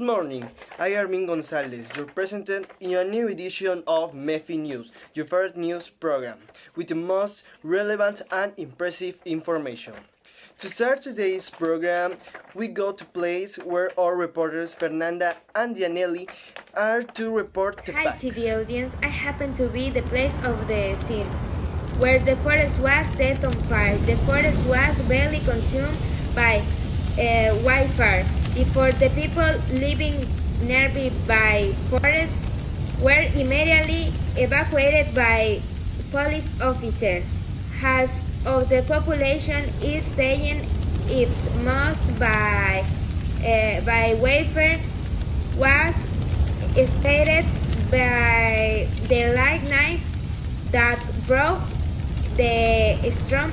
morning, I am Armin Gonzalez, your presenter in a new edition of MefiNews, your favorite news program, with the most relevant and impressive information. To start today's program, we go to place where our reporters Fernanda and Dianelli are to report the Hi facts. TV audience, I happen to be the place of the scene, where the forest was set on fire. The forest was barely consumed by wildfire. Before the people living nearby forest were immediately evacuated by police officers. Half of the population is saying it must by wildfire was stated by the lightnings that broke the storm.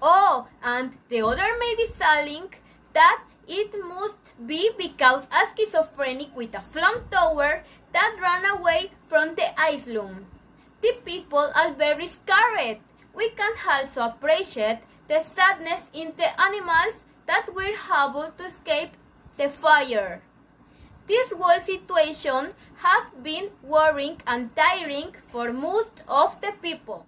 Oh, and the other may be saying that it must be because a schizophrenic with a flame tower that ran away from the island. The people are very scared. We can also appreciate the sadness in the animals that were able to escape the fire. This whole situation has been worrying and tiring for most of the people.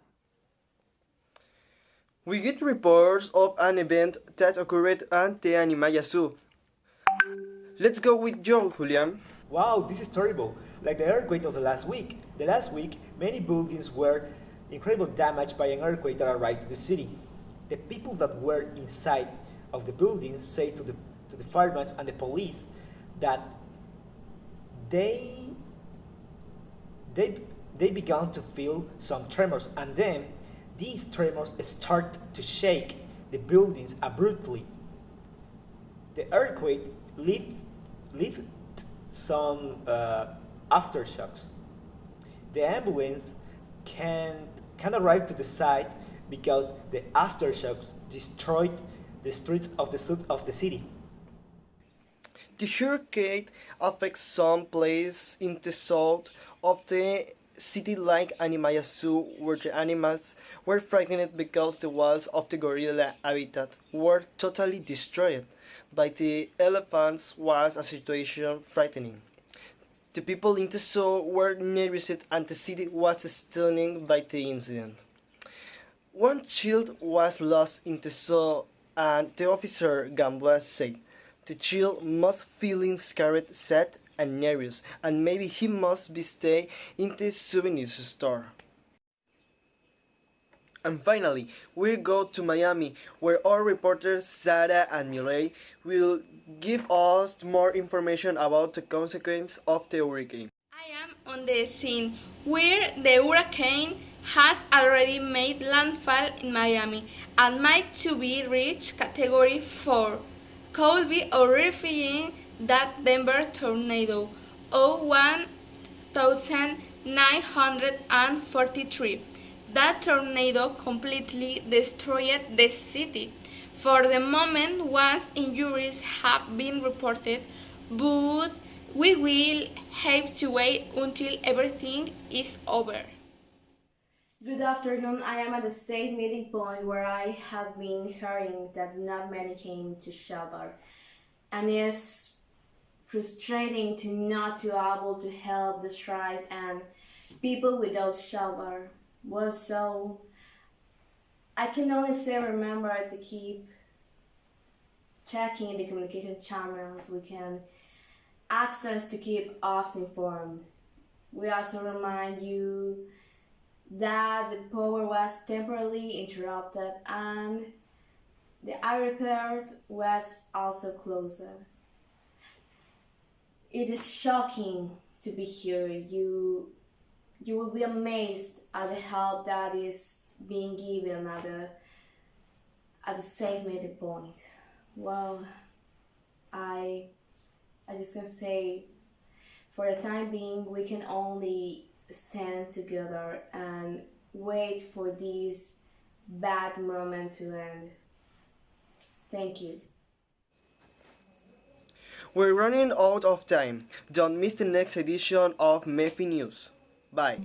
We get reports of an event that occurred at the Animaya Zoo. Let's go with Joe, Julian. Wow, this is terrible. Like the earthquake of the last week. The last week, many buildings were incredibly damaged by an earthquake that arrived to the city. The people that were inside of the buildings say to the firemen and the police that they began to feel some tremors, and then these tremors start to shake the buildings abruptly. The earthquake leaves some aftershocks. The ambulance can arrive to the site because the aftershocks destroyed the streets of the city. The hurricane affects some places in the south of the city like Animaya Zoo, where the animals were frightened because the walls of the gorilla habitat were totally destroyed. By the elephants was a situation frightening. The people in the zoo were nervous and the city was stunned by the incident. One child was lost in the zoo and the officer Gamboa said the child must feeling scared, sad and nervous, and maybe he must be stay in the souvenir store. And finally, we go to Miami, where our reporters Sarah and Mireille will give us more information about the consequences of the hurricane. I am on the scene where the hurricane has already made landfall in Miami and might to be reached Category 4. Could be horrifying that Denver tornado of 1943. That tornado completely destroyed the city. For the moment, once injuries have been reported, but we will have to wait until everything is over. Good afternoon. I am at the safe meeting point where I have been hearing that not many came to shelter, and it's frustrating to not to able to help the strikes and people without shelter. Well, so I can only say remember to keep checking the communication channels we can access to keep us informed. We also remind you that the power was temporarily interrupted and the airport was also closed. It is shocking to be here. You will be amazed at the help that is being given at the safe meeting point. Well, I just can say, for the time being, we can only stand together and wait for this bad moment to end. Thank you. We're running out of time. Don't miss the next edition of Mefi News. Bye.